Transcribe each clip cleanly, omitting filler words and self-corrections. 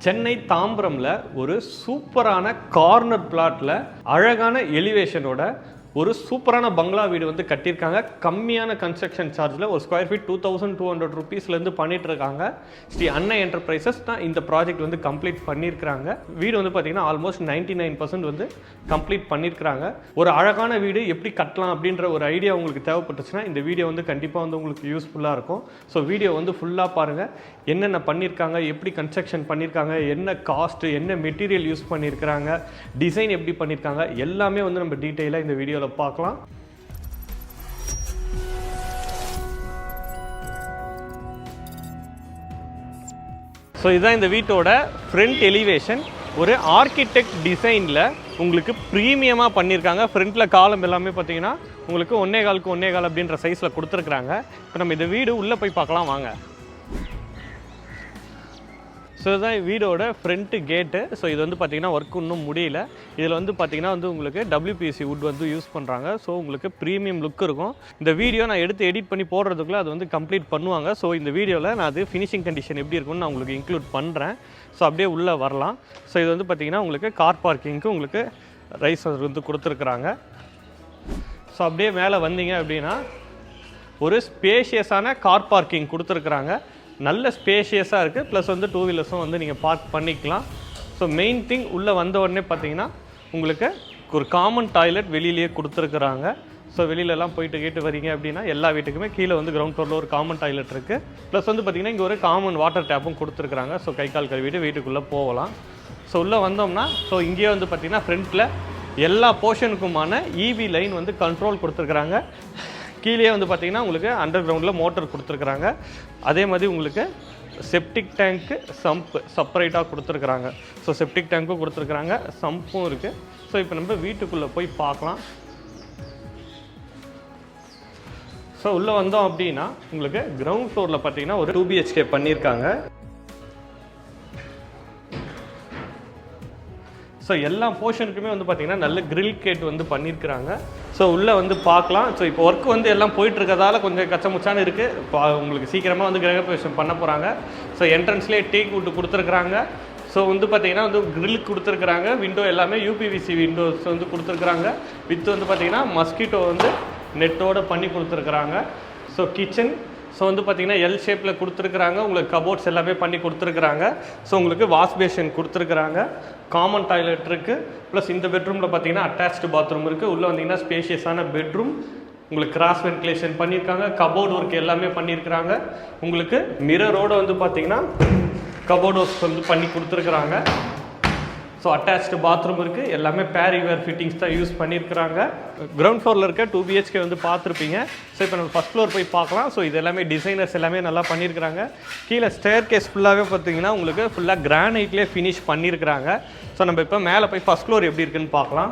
சென்னை தாம்பரம்ல ஒரு சூப்பரான கார்னர் பிளாட்ல அழகான எலிவேஷனோட ஒரு சூப்பரான பங்களா வீடு வந்து கட்டியிருக்காங்க. கம்மியான கன்ஸ்ட்ரக்ஷன் சார்ஜில் ஒரு ஸ்கொயர் ஃபீட் 2200 rupeesலேருந்து பண்ணிட்டு இருக்காங்க. ஸ்ரீ அன்னை என்டர்பிரைசஸ் தான் இந்த ப்ராஜெக்ட் வந்து கம்ப்ளீட் பண்ணியிருக்காங்க. வீடு வந்து பார்த்தீங்கன்னா ஆல்மோஸ்ட் 99% வந்து கம்ப்ளீட் பண்ணியிருக்காங்க. ஒரு அழகான வீடு எப்படி கட்டலாம் அப்படின்ற ஒரு ஐடியா உங்களுக்கு தேவைப்பட்டுச்சுன்னா இந்த வீடியோ வந்து கண்டிப்பாக வந்து உங்களுக்கு யூஸ்ஃபுல்லாக இருக்கும். ஸோ வீடியோ வந்து ஃபுல்லாக பாருங்கள். என்னென்ன பண்ணியிருக்காங்க, எப்படி கன்ஸ்ட்ரக்ஷன் பண்ணியிருக்காங்க, என்ன காஸ்ட்டு, என்ன மெட்டீரியல் யூஸ் பண்ணியிருக்கிறாங்க, டிசைன் எப்படி பண்ணியிருக்காங்க, எல்லாமே வந்து நம்ம டீட்டெயிலாக இந்த வீடியோவில் பார்க்கலாம். ஸோ இதுதான் இந்த வீட்டோட ஃப்ரண்ட் எலிவேஷன். ஒரு ஆர்கிடெக்ட் டிசைனில் உங்களுக்கு ப்ரீமியமாக பண்ணியிருக்காங்க. ஃப்ரண்ட்டில் காலம் எல்லாமே பார்த்தீங்கன்னா உங்களுக்கு 1.25 அப்படின்ற சைஸில் கொடுத்துருக்குறாங்க. இப்போ நம்ம இந்த வீடு உள்ளே போய் பார்க்கலாம் வாங்க. ஸோ இதுதான் வீடோட ஃப்ரண்ட்டு கேட்டு. ஸோ இது வந்து பார்த்திங்கன்னா ஒர்க் இன்னும் முடியல. இதில் வந்து பார்த்திங்கன்னா வந்து உங்களுக்கு WPC வுட் வந்து யூஸ் பண்ணுறாங்க. ஸோ உங்களுக்கு ப்ரீமியம் லுக் இருக்கும். இந்த வீடியோ நான் எடுத்து எடிட் பண்ணி போடுறதுக்குள்ளே அது வந்து கம்ப்ளீட் பண்ணுவாங்க. ஸோ இந்த வீடியோவில் நான் அது ஃபினிஷிங் கண்டிஷன் எப்படி இருக்குன்னு நான் உங்களுக்கு இன்க்ளூட் பண்ணுறேன். ஸோ அப்படியே உள்ளே வரலாம். ஸோ இது வந்து பார்த்திங்கன்னா உங்களுக்கு கார் பார்க்கிங்க்கு உங்களுக்கு ரைஸ் வந்து கொடுத்துருக்குறாங்க. ஸோ அப்படியே மேலே வந்தீங்க அப்படின்னா ஒரு ஸ்பேஷியஸான கார் பார்க்கிங் கொடுத்துருக்குறாங்க. நல்ல ஸ்பேஷியஸாக இருக்குது. ப்ளஸ் வந்து 2 வீலர்ஸும் வந்து நீங்கள் பார்க் பண்ணிக்கலாம். ஸோ மெயின் திங் உள்ளே வந்த உடனே பார்த்தீங்கன்னா உங்களுக்கு ஒரு காமன் டாய்லெட் வெளியிலேயே கொடுத்துருக்குறாங்க. ஸோ வெளியிலலாம் போயிட்டு வரீங்க அப்படின்னா எல்லா வீட்டுக்குமே கீழே வந்து கிரவுண்ட் ஃப்ளோரில் ஒரு காமன் டாய்லெட் இருக்குது. ப்ளஸ் வந்து பார்த்திங்கன்னா இங்கே ஒரு காமன் வாட்டர் டேப்பும் கொடுத்துருக்குறாங்க. ஸோ கை கால் கழுவிட்டு வீட்டுக்குள்ளே போகலாம். ஸோ உள்ளே வந்தோம்னா ஸோ இங்கேயே வந்து பார்த்திங்கன்னா ஃப்ரண்ட்டில் எல்லா போர்ஷனுக்குமான EV லைன் வந்து கண்ட்ரோல் கொடுத்துருக்குறாங்க. கீழே வந்து பார்த்திங்கன்னா உங்களுக்கு அண்டர் கிரவுண்டில் மோட்டர் கொடுத்துருக்குறாங்க. அதே மாதிரி உங்களுக்கு செப்டிக் டேங்க்கு சம்ப்பு செப்பரேட்டாக கொடுத்துருக்குறாங்க. ஸோ செப்டிக் டேங்க்கும் கொடுத்துருக்குறாங்க, சம்பும் இருக்குது. ஸோ இப்போ நம்ம வீட்டுக்குள்ளே போய் பார்க்கலாம். ஸோ உள்ளே வந்தோம் அப்படின்னா உங்களுக்கு கிரவுண்ட் ஃப்ளோரில் பார்த்தீங்கன்னா ஒரு 2 BHK பண்ணியிருக்காங்க. ஸோ எல்லா போர்ஷனுக்குமே வந்து பார்த்திங்கன்னா நல்ல கிரில் கேட் வந்து பண்ணியிருக்கிறாங்க. ஸோ உள்ளே வந்து பார்க்கலாம். ஸோ இப்போ ஒர்க் வந்து எல்லாம் போயிட்டுருக்கதால கொஞ்சம் கச்சமுச்சான்னு இருக்குது. இப்போ உங்களுக்கு சீக்கிரமாக வந்து கிரகப்பிரவேசம் பண்ண போகிறாங்க. ஸோ என்ட்ரன்ஸ்லேயே டீக் வுட் கொடுத்துருக்குறாங்க. ஸோ வந்து பார்த்திங்கன்னா வந்து கிரில் கொடுத்துருக்குறாங்க. விண்டோ எல்லாமே UPVC விண்டோஸ் வந்து கொடுத்துருக்குறாங்க. வித் வந்து பார்த்திங்கன்னா மஸ்கிட்டோ வந்து நெட்டோடு பண்ணி கொடுத்துருக்குறாங்க. ஸோ கிச்சன் ஸோ வந்து பார்த்திங்கன்னா L ஷேப்பில் கொடுத்துருக்குறாங்க. உங்களுக்கு கபோர்ட்ஸ் எல்லாமே பண்ணி கொடுத்துருக்குறாங்க. ஸோ உங்களுக்கு வாஷ் பேஷன் கொடுத்துருக்குறாங்க. காமன் டாய்லெட் இருக்குது. ப்ளஸ் இந்த பெட்ரூமில் பார்த்திங்கன்னா அட்டாச்டு பாத்ரூம் இருக்குது. உள்ளே வந்தீங்கன்னா ஸ்பேஷியஸான பெட்ரூம். உங்களுக்கு கிராஸ் வென்டிலேஷன் பண்ணியிருக்காங்க. கபோர்டு ஒர்க் எல்லாமே பண்ணியிருக்கிறாங்க. உங்களுக்கு மிரரோடு வந்து பார்த்திங்கன்னா கபோர்டு ஒர்க் வந்து பண்ணி கொடுத்துருக்குறாங்க. ஸோ அட்டாச்டு பாத்ரூம் இருக்குது. எல்லாமே பேரிவேர் ஃபிட்டிங்ஸ் தான் யூஸ் பண்ணியிருக்கிறாங்க. கிரவுண்ட் ஃப்ளோரில் இருக்க 2 BHK வந்து பார்த்துருப்பீங்க. ஸோ இப்போ நம்ம ஃபஸ்ட் ஃப்ளோர் போய் பார்க்கலாம். ஸோ இது எல்லாமே டிசைனர்ஸ் எல்லாமே நல்லா பண்ணியிருக்கிறாங்க. கீழே ஸ்டேர் கேஸ் ஃபுல்லாகவே பார்த்தீங்கன்னா உங்களுக்கு ஃபுல்லாக கிரானைட்லேயே ஃபினிஷ் பண்ணியிருக்கிறாங்க. ஸோ நம்ம இப்போ மேலே போய் ஃபஸ்ட் ஃப்ளோர் எப்படி இருக்குன்னு பார்க்கலாம்.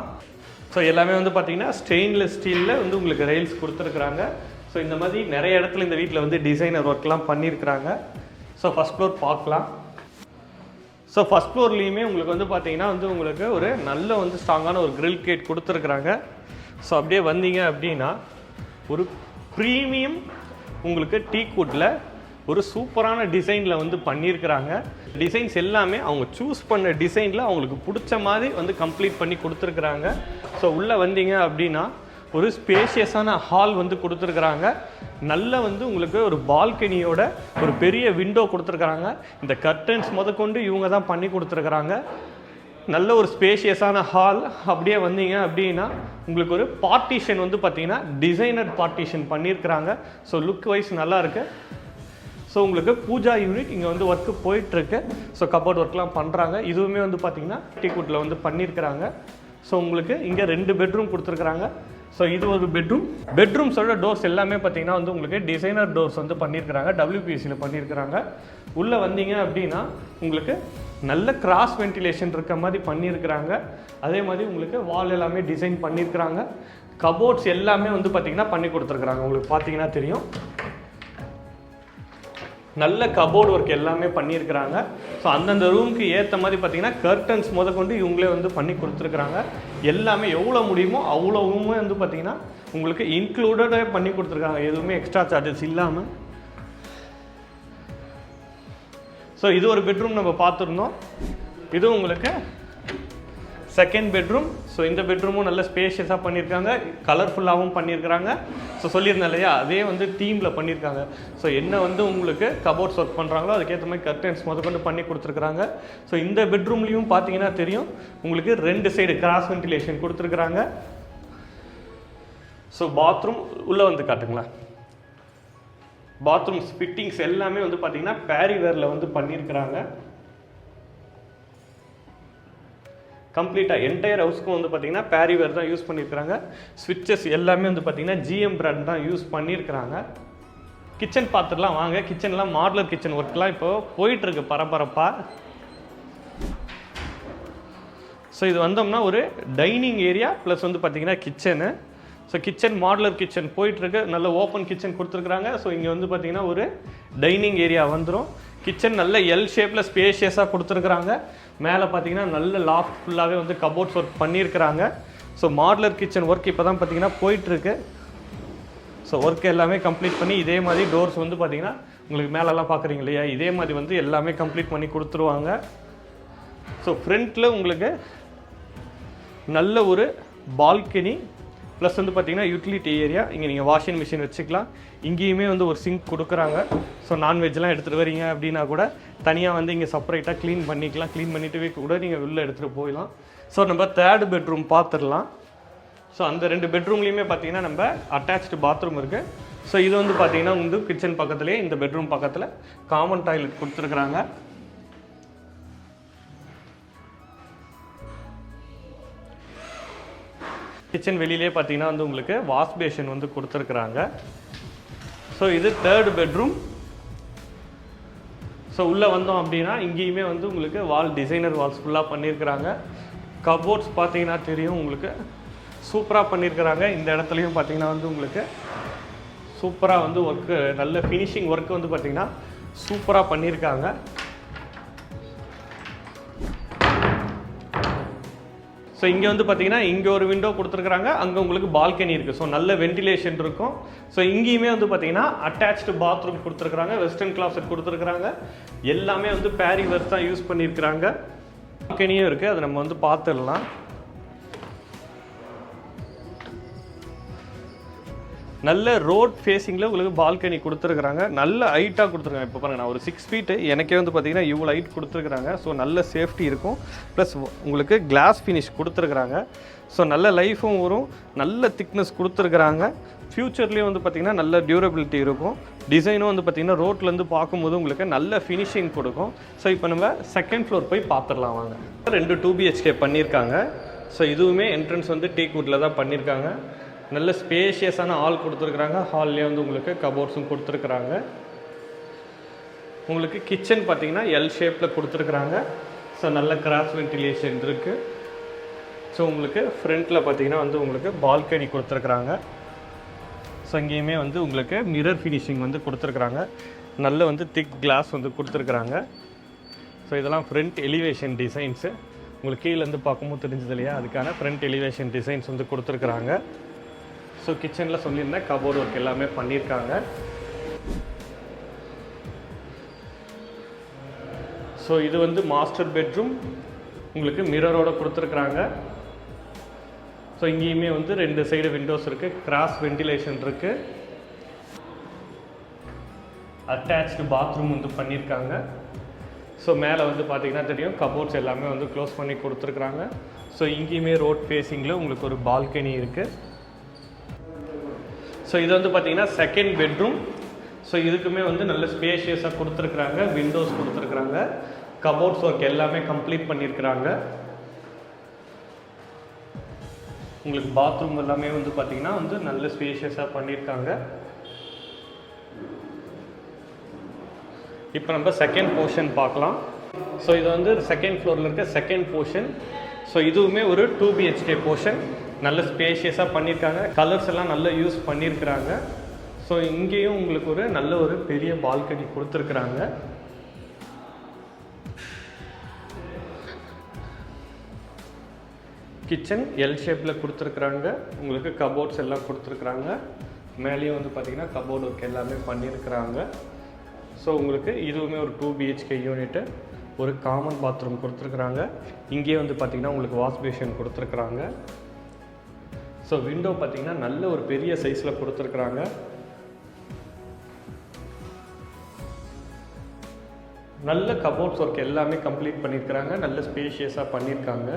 ஸோ எல்லாமே வந்து பார்த்திங்கன்னா ஸ்டெயின்லெஸ் ஸ்டீலில் வந்து உங்களுக்கு ரெயில்ஸ் கொடுத்துருக்குறாங்க. ஸோ இந்த மாதிரி நிறைய இடத்துல இந்த வீட்டில் வந்து டிசைனர் ஒர்க்லாம் பண்ணியிருக்கிறாங்க. ஸோ ஃபஸ்ட் ஃப்ளோர் பார்க்கலாம். ஸோ ஃபஸ்ட் ஃப்ளோர்லேயுமே உங்களுக்கு வந்து பார்த்திங்கன்னா வந்து உங்களுக்கு ஒரு நல்ல வந்து ஸ்ட்ராங்கான ஒரு கிரில் கேட் கொடுத்துருக்குறாங்க. ஸோ அப்படியே வந்தீங்க அப்படின்னா ஒரு ப்ரீமியம் உங்களுக்கு டீக் வுட்டில் ஒரு சூப்பரான டிசைனில் வந்து பண்ணியிருக்கிறாங்க. டிசைன்ஸ் எல்லாமே அவங்க சூஸ் பண்ண டிசைனில் அவங்களுக்கு பிடிச்ச மாதிரி வந்து கம்ப்ளீட் பண்ணி கொடுத்துருக்குறாங்க. ஸோ உள்ளே வந்தீங்க அப்படின்னா ஒரு ஸ்பேஷியஸான ஹால் வந்து கொடுத்துருக்குறாங்க. நல்ல வந்து உங்களுக்கு ஒரு பால்கனியோட ஒரு பெரிய விண்டோ கொடுத்துருக்குறாங்க. இந்த கர்டன்ஸ் முதற்கொண்டு இவங்க தான் பண்ணி கொடுத்துருக்குறாங்க. நல்ல ஒரு ஸ்பேஷியஸான ஹால். அப்படியே வந்தீங்க அப்படின்னா உங்களுக்கு ஒரு பார்ட்டிஷன் வந்து பார்த்திங்கன்னா டிசைனர் பார்ட்டிஷன் பண்ணியிருக்கிறாங்க. ஸோ லுக் வைஸ் நல்லாயிருக்கு. ஸோ உங்களுக்கு பூஜா யூனிட் இங்கே வந்து ஒர்க்கு போயிட்டுருக்கு. ஸோ கபோர்ட் ஒர்க்லாம் பண்ணுறாங்க. இதுவுமே வந்து பார்த்திங்கன்னா டீக்வுட்டில் வந்து பண்ணியிருக்கிறாங்க. ஸோ உங்களுக்கு இங்கே 2 பெட்ரூம் கொடுத்துருக்குறாங்க. ஸோ இது ஒரு பெட்ரூம்ஸோட டோர்ஸ் எல்லாமே பார்த்திங்கன்னா வந்து உங்களுக்கு டிசைனர் டோர்ஸ் வந்து பண்ணியிருக்கிறாங்க. WPCயில் பண்ணியிருக்கிறாங்க. உள்ளே வந்தீங்க அப்படின்னா உங்களுக்கு நல்ல கிராஸ் வென்டிலேஷன் இருக்க மாதிரி பண்ணியிருக்கிறாங்க. அதே மாதிரி உங்களுக்கு வால் எல்லாமே டிசைன் பண்ணியிருக்கிறாங்க. கபோர்ட்ஸ் எல்லாமே வந்து பார்த்திங்கன்னா பண்ணி கொடுத்துருக்குறாங்க. உங்களுக்கு பார்த்தீங்கன்னா தெரியும் நல்ல கபோர்டு ஒர்க் எல்லாமே பண்ணியிருக்கிறாங்க. ஸோ அந்தந்த ரூமுக்கு ஏற்ற மாதிரி பார்த்தீங்கன்னா கர்டன்ஸ் முதற்கொண்டு இவங்களே வந்து பண்ணி கொடுத்துருக்குறாங்க. எல்லாமே எவ்வளோ முடியுமோ அவ்வளோவுமே வந்து பார்த்திங்கன்னா உங்களுக்கு இன்க்ளூடடாக பண்ணி கொடுத்துருக்காங்க. எதுவுமே எக்ஸ்ட்ரா சார்ஜஸ் இல்லாமல். ஸோ இது ஒரு பெட்ரூம் நம்ம பார்த்துருந்தோம். இதுவும் உங்களுக்கு செகண்ட் பெட்ரூம். ஸோ இந்த பெட்ரூமும் நல்ல ஸ்பேஷியஸாக பண்ணியிருக்காங்க, கலர்ஃபுல்லாகவும் பண்ணியிருக்கிறாங்க. ஸோ சொல்லியிருந்தேன் இல்லையா, அதே வந்து தீமில் பண்ணியிருக்காங்க. ஸோ என்ன வந்து உங்களுக்கு கபோர்ட்ஸ் ஒர்க் பண்ணுறாங்களோ அதுக்கேற்ற மாதிரி கர்டன்ஸ் முதற்கொண்டு பண்ணி கொடுத்துருக்குறாங்க. ஸோ இந்த பெட்ரூம்லேயும் பார்த்தீங்கன்னா தெரியும் உங்களுக்கு 2 சைடு கிராஸ் வென்டிலேஷன் கொடுத்துருக்குறாங்க. ஸோ பாத்ரூம் உள்ளே வந்து காட்டுங்களா, பாத்ரூம் ஃபிட்டிங்ஸ் எல்லாமே வந்து பார்த்தீங்கன்னா பேரிவேரில் வந்து பண்ணியிருக்கிறாங்க. கம்ப்ளீட்டாக என்டையர் ஹவுஸ்க்கும் வந்து பார்த்தீங்கன்னா பேரிவேர் தான் யூஸ் பண்ணியிருக்கிறாங்க. ஸ்விட்சஸ் எல்லாமே வந்து பார்த்தீங்கன்னா GM பிராண்ட் தான் யூஸ் பண்ணியிருக்கிறாங்க. கிச்சன் பார்த்துடலாம் வாங்க. கிச்சன்லாம் மாடுலர் கிச்சன் ஒர்க்லாம் இப்போ போயிட்டுருக்கு பரபரப்பாக. ஸோ இது வந்தோம்னா ஒரு டைனிங் ஏரியா ப்ளஸ் வந்து பார்த்தீங்கன்னா kitchen. So kitchen modular kitchen போயிட்டுருக்கு, நல்ல ஓப்பன் கிச்சன் கொடுத்துருக்குறாங்க. ஸோ இங்கே வந்து பார்த்தீங்கன்னா ஒரு டைனிங் ஏரியா வந்துடும். கிச்சன் நல்ல எல் ஷேப்பில் ஸ்பேஷியஸாக கொடுத்துருக்குறாங்க. மேலே பார்த்தீங்கன்னா நல்ல லாஃப்ட் ஃபுல்லாகவே வந்து கபோர்ட்ஸ் ஒர்க் பண்ணியிருக்கிறாங்க. ஸோ மாடுலர் கிச்சன் ஒர்க் இப்போ தான் பார்த்தீங்கன்னா போயிட்டுருக்கு. ஸோ ஒர்க் எல்லாமே கம்ப்ளீட் பண்ணி இதே மாதிரி டோர்ஸ் வந்து பார்த்தீங்கன்னா உங்களுக்கு மேலெல்லாம் பார்க்குறீங்க இல்லையா, இதே மாதிரி வந்து எல்லாமே கம்ப்ளீட் பண்ணி கொடுத்துருவாங்க. ஸோ ஃப்ரண்ட்டில் உங்களுக்கு நல்ல ஒரு பால்கனி ப்ளஸ் வந்து பார்த்தீங்கன்னா யூட்டிலிட்டி ஏரியா. இங்கே நீங்கள் வாஷிங் மிஷின் வச்சுக்கலாம். இங்கேயுமே வந்து ஒரு சிங்க் கொடுக்குறாங்க. ஸோ நான்வெஜ்லாம் எடுத்துகிட்டு வரீங்க அப்படின்னா கூட தனியாக வந்து இங்கே செப்பரேட்டாக க்ளீன் பண்ணிக்கலாம். க்ளீன் பண்ணிட்டு கூட நீங்கள் உள்ளே எடுத்துகிட்டு போயிடலாம். ஸோ நம்ம 3rd பெட்ரூம் பார்த்துடலாம். ஸோ அந்த 2 பெட்ரூம்லேயுமே பார்த்தீங்கன்னா நம்ம அட்டாச்டு பாத்ரூம் இருக்குது. ஸோ இது வந்து பார்த்தீங்கன்னா வந்து கிச்சன் பக்கத்துலேயே இந்த பெட்ரூம் பக்கத்தில் காமன் டாய்லெட் கொடுத்துருக்குறாங்க. கிச்சன் வெளியிலே பார்த்தீங்கன்னா வந்து உங்களுக்கு வாஷ் பேஷன் வந்து கொடுத்துருக்குறாங்க. ஸோ இது 3rd பெட்ரூம். ஸோ உள்ளே வந்தோம் அப்படின்னா இங்கேயுமே வந்து உங்களுக்கு வால் டிசைனர் வால்ஸ் ஃபுல்லாக பண்ணியிருக்கிறாங்க. கபோர்ட்ஸ் பார்த்தீங்கன்னா தெரியும் உங்களுக்கு சூப்பராக பண்ணியிருக்கிறாங்க. இந்த இடத்துலையும் பார்த்தீங்கன்னா வந்து உங்களுக்கு சூப்பராக வந்து ஒர்க்கு, நல்ல ஃபினிஷிங் ஒர்க்கு வந்து பார்த்தீங்கன்னா சூப்பராக பண்ணியிருக்காங்க. ஸோ இங்கே வந்து பார்த்தீங்கன்னா இங்கே ஒரு விண்டோ கொடுத்துருக்குறாங்க, அங்கே உங்களுக்கு பால்கனி இருக்குது. ஸோ நல்ல வென்டிலேஷன் இருக்கும். ஸோ இங்கேயுமே வந்து பார்த்தீங்கன்னா அட்டாச்டு பாத்ரூம் கொடுத்துருக்குறாங்க, வெஸ்டர்ன் கிளாஸட் கொடுத்துருக்குறாங்க. எல்லாமே வந்து பேரிவேர் தான் யூஸ் பண்ணியிருக்கிறாங்க. பால்கனியும் இருக்குது, அதை நம்ம வந்து பார்த்துடலாம். நல்ல ரோட் ஃபேஸிங்கில் உங்களுக்கு பால்கனி கொடுத்துருக்குறாங்க. நல்ல ஹைட்டாக கொடுத்துருக்காங்க. இப்போ பாருங்கள், நான் ஒரு 6 ஃபீட்டு எனக்கே வந்து பார்த்தீங்கன்னா இவ்வளோ ஹைட் கொடுத்துருக்குறாங்க. ஸோ நல்ல சேஃப்டி இருக்கும். ப்ளஸ் உங்களுக்கு கிளாஸ் ஃபினிஷ் கொடுத்துருக்குறாங்க. ஸோ நல்ல லைஃபும் வரும், நல்ல திக்னஸ் கொடுத்துருக்குறாங்க. ஃப்யூச்சர்லேயும் வந்து பார்த்திங்கன்னா நல்ல டியூரபிலிட்டி இருக்கும். டிசைனும் வந்து பார்த்திங்கன்னா ரோட்லேருந்து பார்க்கும்போது உங்களுக்கு நல்ல ஃபினிஷிங் கொடுக்கும். ஸோ இப்போ நம்ம 2nd ஃப்ளோர் போய் பார்த்துடலாம் வாங்க. 2 2 BHK பண்ணியிருக்காங்க. ஸோ இதுவுமே என்ட்ரன்ஸ் வந்து டீக் வுட்டில் தான் பண்ணியிருக்காங்க. நல்ல ஸ்பேஷியஸான ஹால் கொடுத்துருக்குறாங்க. ஹால்லேயே வந்து உங்களுக்கு கபோர்ட்ஸும் கொடுத்துருக்குறாங்க. உங்களுக்கு கிச்சன் பார்த்தீங்கன்னா எல் ஷேப்பில் கொடுத்துருக்குறாங்க. ஸோ நல்ல கிராஸ் வென்டிலேஷன் இருக்குது. ஸோ உங்களுக்கு ஃப்ரண்ட்டில் பார்த்தீங்கன்னா வந்து உங்களுக்கு பால்கனி கொடுத்துருக்குறாங்க. ஸோ இங்கேயுமே வந்து உங்களுக்கு மிரர் ஃபினிஷிங் வந்து கொடுத்துருக்குறாங்க. நல்ல வந்து திக் கிளாஸ் வந்து கொடுத்துருக்குறாங்க. ஸோ இதெல்லாம் ஃப்ரண்ட் எலிவேஷன் டிசைன்ஸு. உங்களுக்கு கீழேருந்து பார்க்கும்போது தெரிஞ்சது இல்லையா, அதுக்கான ஃப்ரண்ட் எலிவேஷன் டிசைன்ஸ் வந்து கொடுத்துருக்குறாங்க. ஸோ கிச்சனில் சொல்லியிருந்தேன் கபோர்ட் ஒர்க் எல்லாமே பண்ணியிருக்காங்க. ஸோ இது வந்து மாஸ்டர் பெட்ரூம், உங்களுக்கு மிரரோட கொடுத்துருக்குறாங்க. ஸோ இங்கேயுமே வந்து 2 சைடு விண்டோஸ் இருக்குது, கிராஸ் வென்டிலேஷன் இருக்குது. அட்டாச்டு பாத்ரூம் வந்து பண்ணியிருக்காங்க. ஸோ மேலே வந்து பார்த்தீங்கன்னா தெரியும் கபோர்ட்ஸ் எல்லாமே வந்து க்ளோஸ் பண்ணி கொடுத்துருக்குறாங்க. ஸோ இங்கேயுமே ரோட் ஃபேஸிங்கில் உங்களுக்கு ஒரு பால்கனி இருக்குது. ஸோ இது வந்து பார்த்தீங்கன்னா 2nd பெட்ரூம். ஸோ இதுக்குமே வந்து நல்ல ஸ்பேஷியஸாக கொடுத்துருக்குறாங்க, விண்டோஸ் கொடுத்துருக்குறாங்க, கபோர்ட்ஸ் ஒர்க் எல்லாமே கம்ப்ளீட் பண்ணியிருக்கிறாங்க. உங்களுக்கு பாத்ரூம் எல்லாமே வந்து பார்த்தீங்கன்னா வந்து நல்ல ஸ்பேஷியஸாக பண்ணியிருக்காங்க. இப்போ நம்ம 2nd போர்ஷன் பார்க்கலாம். ஸோ இது வந்து 2nd ஃப்ளோரில் இருக்க 2nd போர்ஷன். ஸோ இதுவுமே ஒரு 2 BHK போர்ஷன். நல்ல ஸ்பேஷியஸாக பண்ணியிருக்காங்க. கலர்ஸ் எல்லாம் நல்லா யூஸ் பண்ணியிருக்கிறாங்க. ஸோ இங்கேயும் உங்களுக்கு ஒரு நல்ல ஒரு பெரிய பால்கனி கொடுத்துருக்குறாங்க. கிச்சன் எல் ஷேப்பில் கொடுத்துருக்குறாங்க. உங்களுக்கு கபோர்ட்ஸ் எல்லாம் கொடுத்துருக்குறாங்க. மேலேயும் வந்து பார்த்திங்கன்னா கபோர்ட் ஒர்க் எல்லாமே பண்ணியிருக்கிறாங்க. ஸோ உங்களுக்கு இதுவுமே ஒரு 2 BHK யூனிட்டு, ஒரு காமன் பாத்ரூம் கொடுத்துருக்குறாங்க. இங்கேயே வந்து பார்த்திங்கன்னா உங்களுக்கு வாஷ் பேஷன் கொடுத்துருக்குறாங்க. ஸோ விண்டோ பார்த்திங்கன்னா நல்ல ஒரு பெரிய சைஸில் கொடுத்துருக்குறாங்க. நல்ல கபோர்ட்ஸ் ஒர்க் எல்லாமே கம்ப்ளீட் பண்ணியிருக்கிறாங்க. நல்ல ஸ்பேஷியஸாக பண்ணியிருக்காங்க.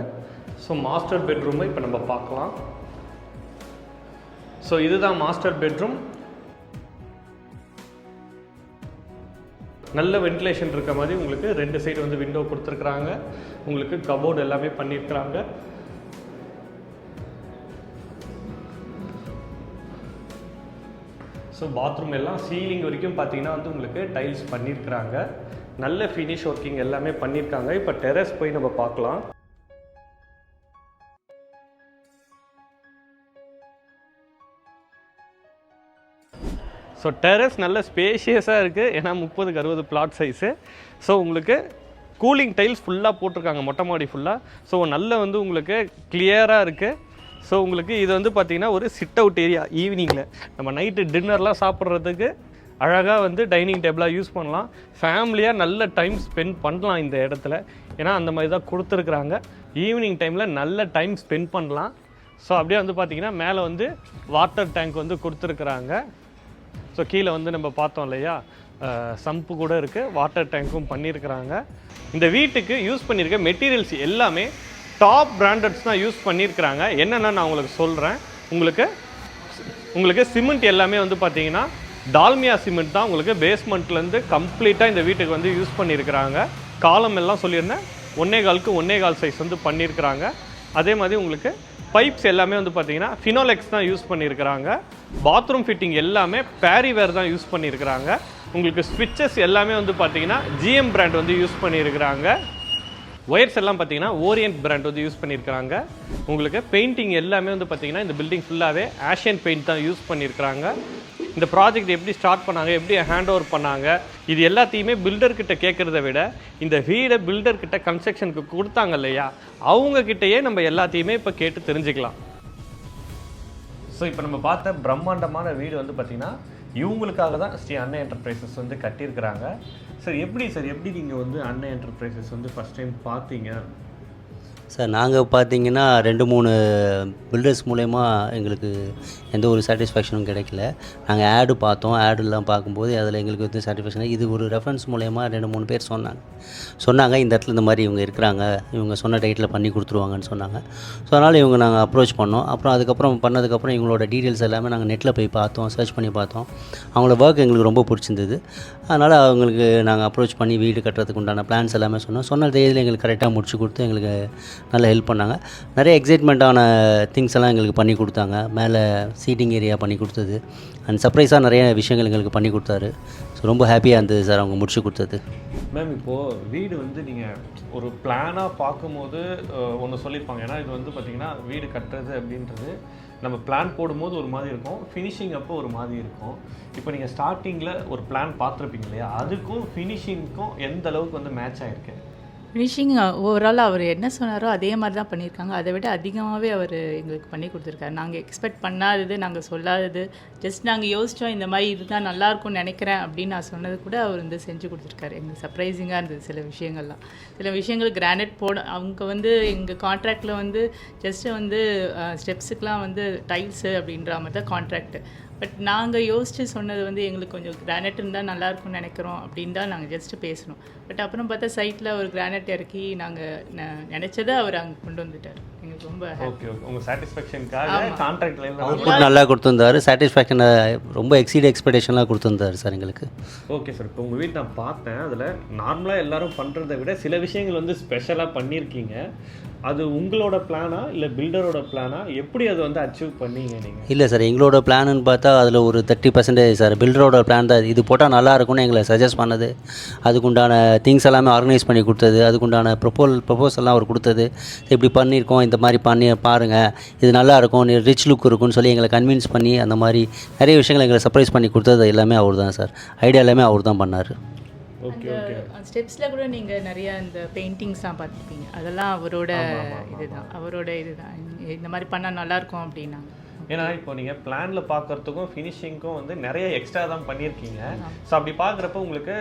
ஸோ மாஸ்டர் பெட்ரூமை இப்போ நம்ம பார்க்கலாம். ஸோ இதுதான் மாஸ்டர் பெட்ரூம். நல்ல வென்டிலேஷன் இருக்க மாதிரி உங்களுக்கு 2 சைடு வந்து விண்டோ கொடுத்துருக்குறாங்க. உங்களுக்கு கபோர்டு எல்லாமே பண்ணியிருக்கிறாங்க. ஸோ பாத்ரூம் எல்லாம் சீலிங் வரைக்கும் பார்த்தீங்கன்னா வந்து உங்களுக்கு டைல்ஸ் பண்ணியிருக்கிறாங்க. நல்ல ஃபினிஷ் ஒர்க்கிங் எல்லாமே பண்ணியிருக்காங்க. இப்போ டெரஸ் போய் நம்ம பார்க்கலாம். ஸோ டெரஸ் நல்ல ஸ்பேஷியஸாக இருக்குது. ஏன்னா 30x60 பிளாட் சைஸு. ஸோ உங்களுக்கு கூலிங் டைல்ஸ் ஃபுல்லாக போட்டிருக்காங்க மொட்டை மாடி ஃபுல்லாக. ஸோ நல்ல வந்து உங்களுக்கு கிளியராக இருக்குது. ஸோ உங்களுக்கு இது வந்து பார்த்திங்கன்னா ஒரு சிட் அவுட் ஏரியா. ஈவினிங்கில் நம்ம நைட்டு டின்னர்லாம் சாப்பிட்றதுக்கு அழகாக வந்து டைனிங் டேபிளாக யூஸ் பண்ணலாம். ஃபேமிலியாக நல்ல டைம் ஸ்பெண்ட் பண்ணலாம் இந்த இடத்துல. ஏன்னா அந்த மாதிரி தான் கொடுத்துருக்குறாங்க. ஈவினிங் டைமில் நல்ல டைம் ஸ்பெண்ட் பண்ணலாம். ஸோ அப்படியே வந்து பார்த்திங்கன்னா மேலே வந்து வாட்டர் டேங்க் வந்து கொடுத்துருக்குறாங்க. ஸோ கீழே வந்து நம்ம பார்த்தோம் இல்லையா, சம்பு கூட இருக்குது, வாட்டர் டேங்க்கும் பண்ணியிருக்கிறாங்க. இந்த வீட்டுக்கு யூஸ் பண்ணியிருக்க மெட்டீரியல்ஸ் எல்லாமே டாப் பிராண்டட்ஸ் தான் யூஸ் பண்ணியிருக்கிறாங்க. என்னென்னா நான் உங்களுக்கு சொல்கிறேன். உங்களுக்கு சிமெண்ட் எல்லாமே வந்து பார்த்தீங்கன்னா டால்மியா சிமெண்ட் தான் உங்களுக்கு பேஸ்மெண்ட்லேருந்து கம்ப்ளீட்டாக இந்த வீட்டுக்கு வந்து யூஸ் பண்ணியிருக்கிறாங்க. காலம் எல்லாம் சொல்லியிருந்தேன் 1.25க்கு 1.25 சைஸ் வந்து பண்ணியிருக்கிறாங்க. அதே மாதிரி உங்களுக்கு பைப்ஸ் எல்லாமே வந்து பார்த்தீங்கன்னா ஃபினோலெக்ஸ் தான் யூஸ் பண்ணியிருக்கிறாங்க. பாத்ரூம் ஃபிட்டிங் எல்லாமே பேரிவேர் தான் யூஸ் பண்ணியிருக்கிறாங்க. உங்களுக்கு ஸ்விட்சஸ் எல்லாமே வந்து பார்த்தீங்கன்னா GM பிராண்ட் வந்து யூஸ் பண்ணியிருக்கிறாங்க. ஒயர்ஸ் எல்லாம் பார்த்தீங்கன்னா ஓரியன்ட் பிராண்ட் வந்து யூஸ் பண்ணியிருக்கிறாங்க. உங்களுக்கு பெயிண்டிங் எல்லாமே வந்து பார்த்தீங்கன்னா இந்த பில்டிங் ஃபுல்லாகவே ஆஷியன் பெயிண்ட் தான் யூஸ் பண்ணியிருக்கிறாங்க. இந்த ப்ராஜெக்ட் எப்படி ஸ்டார்ட் பண்ணாங்க, எப்படி ஹேண்ட் ஓவர் பண்ணாங்க, இது எல்லாத்தையுமே பில்டர்கிட்ட கேட்குறத விட இந்த வீடை பில்டர்கிட்ட கன்ஸ்ட்ரக்ஷனுக்கு கொடுத்தாங்க இல்லையா, அவங்கக்கிட்டேயே நம்ம எல்லாத்தையுமே இப்போ கேட்டு தெரிஞ்சுக்கலாம். ஸோ இப்போ நம்ம பார்த்த பிரம்மாண்டமான வீடு வந்து பார்த்திங்கன்னா இவங்களுக்காக தான் ஸ்ரீ அன்னை என்டர்பிரைசஸ் வந்து கட்டியிருக்கிறாங்க. சார் எப்படி நீங்கள் வந்து அன்னை என்டர்பிரைசஸ் வந்து ஃபஸ்ட் டைம் பார்த்தீங்க? சார் நாங்கள் பார்த்தீங்கன்னா 2-3 பில்டர்ஸ் மூலயமா எங்களுக்கு எந்த ஒரு சாட்டிஸ்ஃபேக்ஷனும் கிடைக்கல. நாங்கள் ஆடு பார்த்தோம். ஆடுலாம் பார்க்கும்போது அதில் எங்களுக்கு வந்து சாட்டிஸ்ஃபேக்ஷன். இது ஒரு ரெஃபரன்ஸ் மூலயமா 2-3 பேர் சொன்னாங்க இந்த இடத்துல இந்த மாதிரி இவங்க இருக்கிறாங்க, இவங்க சொன்ன டேட்டில் பண்ணி கொடுத்துருவாங்கன்னு சொன்னாங்க. ஸோ அதனால் இவங்க நாங்கள் அப்ரோச் பண்ணோம். அப்புறம் அதுக்கப்புறம் பண்ணதுக்கப்புறம் இவங்களோட டீட்டெயில்ஸ் எல்லாமே நாங்கள் நெட்டில் போய் பார்த்தோம், சர்ச் பண்ணி பார்த்தோம். அவங்களோட ஒர்க் எங்களுக்கு ரொம்ப பிடிச்சிருந்தது. அதனால் அவங்களுக்கு நாங்கள் அப்ரோச் பண்ணி வீடு கட்டுறதுக்கு உண்டான பிளான்ஸ் எல்லாமே சொன்ன தேதியில் எங்களுக்கு கரெக்டாக முடிச்சு கொடுத்து எங்களுக்கு நல்லா ஹெல்ப் பண்ணாங்க. நிறைய எக்ஸைட்மெண்ட்டான திங்ஸ் எல்லாம் எங்களுக்கு பண்ணி கொடுத்தாங்க. மேலே சீட்டிங் ஏரியா பண்ணி கொடுத்தது அண்ட் சர்ப்ரைஸாக நிறைய விஷயங்கள் எங்களுக்கு பண்ணி கொடுத்தாரு. ஸோ ரொம்ப ஹாப்பியாக இருந்தது சார் அவங்க முடிச்சு கொடுத்தது. மேம் இப்போது வீடு வந்து நீங்கள் ஒரு பிளானாக பார்க்கும்போது ஒன்று சொல்லியிருப்பாங்க. ஏன்னா இது வந்து பார்த்திங்கன்னா வீடு கட்டுறது அப்படின்றது நம்ம பிளான் போடும்போது ஒரு மாதிரி இருக்கும், ஃபினிஷிங் அப்போ ஒரு மாதிரி இருக்கும். இப்போ நீங்கள் ஸ்டார்டிங்கில் ஒரு பிளான் பார்த்துருப்பீங்க இல்லையா, அதுக்கும் ஃபினிஷிங்க்கும் எந்த அளவுக்கு வந்து மேட்ச் ஆகிருக்கு? ஃபினிஷிங் ஓவரால் அவர் என்ன சொன்னாரோ அதே மாதிரி தான் பண்ணியிருக்காங்க. அதை விட அதிகமாகவே அவர் எங்களுக்கு பண்ணி கொடுத்துருக்காரு. நாங்கள் எக்ஸ்பெக்ட் பண்ணாதது, நாங்கள் சொல்லாதது, ஜஸ்ட் நாங்கள் யோசித்தோம் இந்த மாதிரி இருந்தால் நல்லாயிருக்கும்னு நினைக்கிறேன் அப்படின்னு நான் சொன்னது கூட அவர் வந்து செஞ்சு கொடுத்துருக்காரு. எங்களுக்கு சர்ப்ரைசிங்காக இருந்தது சில விஷயங்கள் கிரானைட் அவங்க வந்து எங்கள் கான்ட்ராக்டில் வந்து ஜஸ்ட்டு வந்து ஸ்டெப்ஸுக்கெலாம் வந்து டைல்ஸு அப்படின்ற மாதிரி தான் கான்ட்ராக்டு. பட் நாங்கள் யோசித்து சொன்னது வந்து எங்களுக்கு கொஞ்சம் கிரானைட் இருந்தால் நல்லாயிருக்கும்னு நினைக்கிறோம் அப்படின்னு தான் நாங்கள் ஜஸ்ட்டு பேசணும். பட் அப்புறம் பார்த்தா சைட்டில் ஒரு கிரானைட் இறக்கி நாங்கள் நினச்சதை அவர் அங்கே கொண்டு வந்துட்டார். எங்களுக்கு ரொம்ப ஓகே உங்கள் சாட்டிஸ்ஃபேக்ஷனுக்காக கான்ட்ராக்டில் நல்லா கொடுத்துருந்தாரு. சாட்டிஸ்ஃபேக்ஷனை ரொம்ப எக்ஸ்பெக்டேஷன்லாம் கொடுத்துருந்தாரு சார் எங்களுக்கு. ஓகே சார், இப்போ உங்கள் வீட்டு நான் பார்த்தேன். அதில் நார்மலாக எல்லோரும் பண்ணுறதை விட சில விஷயங்கள் வந்து ஸ்பெஷலாக பண்ணியிருக்கீங்க. அது உங்களோட பிளானா இல்லை பில்டரோட பிளானா, எப்படி அதை வந்து அச்சீவ் பண்ணீங்க நீங்கள்? இல்லை சார், எங்களோட பிளான்னு பார்த்தா அதில் ஒரு 30% சார் பில்டரோட பிளான் தான். இது போட்டால் நல்லா இருக்கும்னு எங்களை சஜஸ்ட் பண்ணது, அதுக்குண்டான திங்ஸ் எல்லாமே ஆர்கனைஸ் பண்ணி கொடுத்தது, அதுக்குண்டான ப்ரொபோசல்லாம் அவர் கொடுத்தது. இப்படி பண்ணியிருக்கோம், இந்த மாதிரி பண்ணி பாருங்கள், இது நல்லாயிருக்கும், ரிச் லுக் இருக்கும்னு சொல்லி எங்களை கன்வின்ஸ் பண்ணி அந்த மாதிரி நிறைய விஷயங்கள் எங்களை சர்ப்ரைஸ் பண்ணி கொடுத்தது எல்லாமே அவர் தான் சார். ஐடியா எல்லாமே அவர் தான் பண்ணார். அந்த ஸ்டெப்ஸில் கூட நீங்கள் நிறையா இந்த பெயிண்டிங்ஸ்லாம் பார்த்துருப்பீங்க. அதெல்லாம் அவரோட இதுதான் இந்த மாதிரி பண்ணால் நல்லாயிருக்கும் அப்படின்னாங்க. ஏன்னா இப்போ நீங்கள் பிளானில் பார்க்குறதுக்கும் ஃபினிஷிங்க்கும் வந்து நிறைய எக்ஸ்ட்ரா தான் பண்ணியிருக்கீங்க. ஸோ அப்படி பார்க்குறப்ப உங்களுக்கு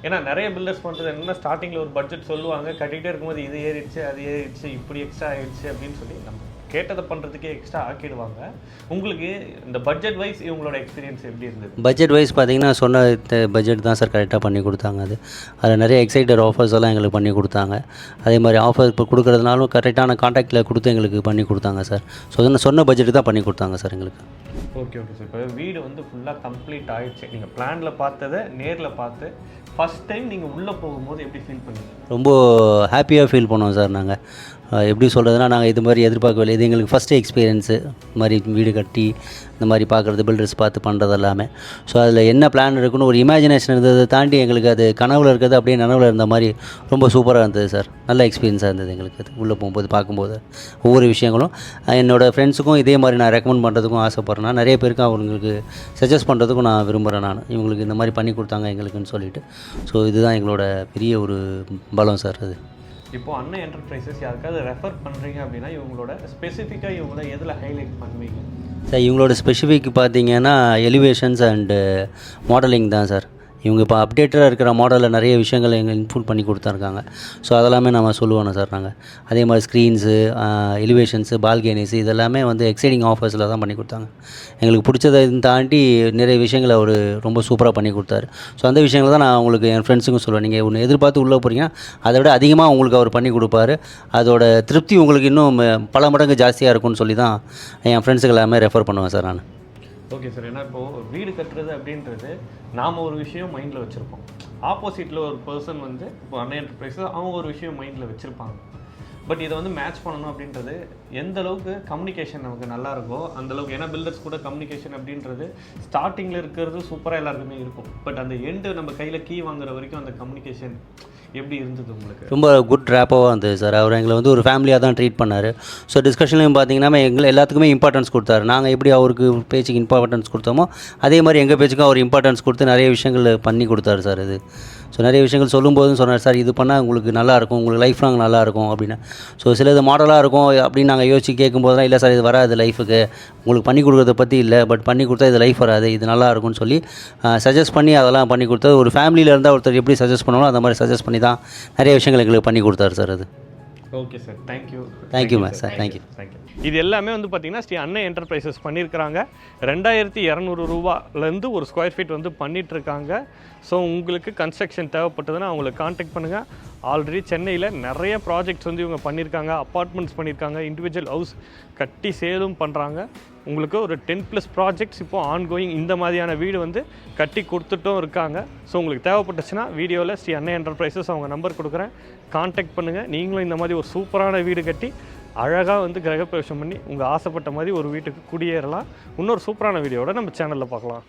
ஏன்னா நிறைய பில்டர்ஸ் பண்ணுறது என்னென்னா ஸ்டார்டிங்கில் ஒரு பட்ஜெட் சொல்லுவாங்க, கட்டிகிட்டே இருக்கும்போது இது ஏறிடுச்சு அது ஏறிடுச்சு இப்படி எக்ஸ்ட்ரா ஆயிடுச்சு அப்படின்னு சொல்லி நம்ம கேட்டதை பண்ணுறதுக்கே எக்ஸ்ட்ரா ஆக்கிடுவாங்க. உங்களுக்கு இந்த பட்ஜெட் வைஸ் இவங்களோட எக்ஸ்பீரியன்ஸ் எப்படி இருந்தது? பட்ஜெட் வைஸ் பார்த்தீங்கன்னா சொன்ன பட்ஜெட் தான் சார் கரெக்டாக பண்ணி கொடுத்தாங்க. அதில் நிறைய எக்ஸைட்டட் ஆஃபர்ஸ் எல்லாம் எங்களுக்கு பண்ணி கொடுத்தாங்க. அதே மாதிரி ஆஃபர் இப்போ கொடுக்குறதுனாலும் கரெக்டான காண்டாக்டில் கொடுத்து எங்களுக்கு பண்ணி கொடுத்தாங்க சார். ஸோ சொன்ன பட்ஜெட்டு தான் பண்ணி கொடுத்தாங்க சார் எங்களுக்கு. Okay okay sir. இப்போ வீடு வந்து ஃபுல்லாக கம்ப்ளீட் ஆகிடுச்சு, நீங்கள் பிளானில் பார்த்ததை நேரில் பார்த்து ஃபஸ்ட் டைம் நீங்கள் உள்ளே போகும்போது எப்படி ஃபீல் பண்ணீங்க? ரொம்ப ஹாப்பியாக ஃபீல் பண்ணோம் சார். நாங்கள் எப்படி சொல்கிறதுனா, நாங்கள் இது மாதிரி எதிர்பார்க்கவில்லை. இது எங்களுக்கு ஃபஸ்ட்டு எக்ஸ்பீரியன்ஸு இந்த மாதிரி வீடு கட்டி இந்த மாதிரி பார்க்குறது, பில்டர்ஸ் பார்த்து பண்ணுறது எல்லாமே. ஸோ அதில் என்ன பிளான் இருக்குன்னு ஒரு இமேஜினேஷன் இருந்ததை தாண்டி எங்களுக்கு அது கனவில் இருக்கிறது அப்படியே நனவில் இருந்த மாதிரி ரொம்ப சூப்பராக இருந்தது சார். நல்ல எக்ஸ்பீரியன்ஸாக இருந்தது எங்களுக்கு அது உள்ளே போகும்போது பார்க்கும்போது. ஒவ்வொரு விஷயங்களும் என்னோடய ஃப்ரெண்ட்ஸுக்கும் இதே மாதிரி நான் ரெக்கமெண்ட் பண்ணுறதுக்கும் ஆசைப்பட்றேன். நிறைய பேருக்கு அவங்களுக்கு சஜஸ்ட் பண்ணுறதுக்கும் நான் விரும்புகிறேன். நான் இவங்களுக்கு இந்த மாதிரி பண்ணி கொடுத்தாங்க எங்களுக்குன்னு சொல்லிவிட்டு. ஸோ இதுதான் எங்களோட பெரிய ஒரு பலம் சார். அது இப்போது அன்னை என்டர்பிரைசஸ் யாருக்காவது ரெஃபர் பண்ணுறீங்க அப்படின்னா இவங்களோட ஸ்பெசிஃபிக்காக இவங்கள எதில் ஹைலைட் பண்ணுவீங்க சார்? இவங்களோட ஸ்பெசிஃபிக் பார்த்தீங்கன்னா எலிவேஷன்ஸ் அண்டு மாடலிங் தான் சார். இவங்க இப்போ அப்டேட்டடாக இருக்கிற மாடலில் நிறைய விஷயங்கள் எங்கள் இன்க்ளூட் பண்ணி கொடுத்துருக்காங்க. ஸோ அதெல்லாமே நம்ம சொல்லுவோம் சார் நாங்கள். அதே மாதிரி ஸ்க்ரீன்ஸு, எலிவேஷன்ஸு, பால்கனிஸு இதெல்லாமே வந்து எக்ஸைட்டிங் ஆஃபர்ஸில் தான் பண்ணி கொடுத்தாங்க. எங்களுக்கு பிடிச்சதை தாண்டி நிறைய விஷயங்களை அவர் ரொம்ப சூப்பராக பண்ணி கொடுத்தாரு. ஸோ அந்த விஷயங்களை தான் நான் உங்களுக்கு என் ஃப்ரெண்ட்ஸுக்கும் சொல்லுவேன். நீங்கள் ஒன்று எதிர்பார்த்து உள்ளே போகிறீங்கன்னா அதை விட அதிகமாக உங்களுக்கு அவர் பண்ணி கொடுப்பாரு. அதோட திருப்தி உங்களுக்கு இன்னும் பல மடங்கு ஜாஸ்தியாக இருக்கும்னு சொல்லி தான் என் ஃப்ரெண்ட்ஸுக்கு எல்லாமே ரெஃபர் பண்ணுவேன் சார் நான். Okay sir. ஏன்னா இப்போது வீடு கட்டுறது அப்படின்றது நாம் ஒரு விஷயம் மைண்டில் வச்சுருப்போம், ஆப்போசிட்டில் ஒரு பர்சன் வந்து இப்போ அன்னை என்டர்பிரைஸஸ் அவங்க ஒரு விஷயம் மைண்டில் வச்சுருப்பாங்க. பட் இதை வந்து மேட்ச் பண்ணணும் அப்படின்றது எந்த அளவுக்கு கம்யூனிகேஷன் நமக்கு நல்லா இருக்கோ அந்தளவுக்கு. ஏன்னா பில்டர்ஸ் கூட கம்யூனிகேஷன் அப்படின்றது ஸ்டார்டிங்கில் இருக்கிறது சூப்பராக எல்லாருக்குமே இருக்கும். பட் அந்த எண்டு நம்ம கையில் கீ வாங்குற வரைக்கும் அந்த கம்யூனிகேஷன் எப்படி இருந்தது உங்களுக்கு? ரொம்ப குட் ரேப்பாக இருந்தது சார். அவர் எங்களை வந்து ஒரு ஃபேமிலியாக தான் ட்ரீட் பண்ணார். ஸோ டிஸ்கஷன்லையும் பார்த்தீங்கன்னா எங்களை எல்லாத்துக்குமே இம்பார்ட்டன்ஸ் கொடுத்தாரு. நாங்கள் எப்படி அவருக்கு பேச்சுக்கு இம்பார்ட்டன்ஸ் கொடுத்தோமோ அதே மாதிரி எங்கள் பேச்சுக்கும் அவர் இம்பார்ட்டன்ஸ் கொடுத்து நிறைய விஷயங்கள் பண்ணி கொடுத்தாரு சார். இது ஸோ நிறைய விஷயங்கள் சொல்லும்போதும் சொன்னார் சார், இது பண்ணால் உங்களுக்கு நல்லாயிருக்கும், உங்களுக்கு லைஃப் லாங் நல்லாயிருக்கும் அப்படின்னு. ஸோ சில இது மாடலாக இருக்கும் அப்படின்னு நாங்கள் யோசிச்சு கேட்கும்போது இல்லை சார் இது வராது லைஃபுக்கு, உங்களுக்கு பண்ணி கொடுக்குறத பற்றி இல்லை, பட் பண்ணி கொடுத்தா இது லைஃப் வராது, இது நல்லாயிருக்கும்னு சொல்லி சஜஸ்ட் பண்ணி அதெல்லாம் பண்ணி கொடுத்தது. ஒரு ஃபேமிலியில் இருந்தால் ஒருத்தர் எப்படி சஜஸ்ட் பண்ணுவோம் அந்த மாதிரி சஜஸ்ட் பண்ணி தான் நிறைய விஷயங்கள் எங்களுக்கு பண்ணி கொடுத்தாரு சார். அது okay sir. Thank you ma'am sir. Thank you. இது எல்லாமே வந்து பார்த்திங்கன்னா ஸ்ரீ அன்னை என்டர்பிரைசஸ் பண்ணியிருக்கிறாங்க. 2200 ரூபாலேருந்து ஒரு ஸ்கொயர் ஃபீட் வந்து பண்ணிகிட்ருக்காங்க. ஸோ உங்களுக்கு கன்ஸ்ட்ரக்ஷன் தேவைப்பட்டதுன்னா அவங்களுக்கு காண்டாக்ட் பண்ணுங்கள். ஆல்ரெடி சென்னையில் நிறைய ப்ராஜெக்ட்ஸ் வந்து இவங்க பண்ணியிருக்காங்க, அப்பார்ட்மெண்ட்ஸ் பண்ணியிருக்காங்க, இண்டிவிஜுவல் ஹவுஸ் கட்டி சேலும் பண்ணுறாங்க. உங்களுக்கு ஒரு 10+ ப்ராஜெக்ட்ஸ் இப்போது ஆன்கோயிங் இந்த மாதிரியான வீடு வந்து கட்டி கொடுத்துட்டும் இருக்காங்க. ஸோ உங்களுக்கு தேவைப்பட்டுச்சுன்னா வீடியோவில் ஸ்ரீ அன்னை என்டர்பிரைசஸ் அவங்க நம்பர் கொடுக்குறேன், காண்டாக்ட் பண்ணுங்கள். நீங்களும் இந்த மாதிரி ஒரு சூப்பரான வீடு கட்டி அழகாக வந்து கிரகப்பிரவேசம் பண்ணி உங்கள் ஆசைப்பட்ட மாதிரி ஒரு வீட்டுக்கு குடியேறலாம். இன்னொரு சூப்பரான வீடியோட நம்ம சேனலில் பார்க்கலாம்.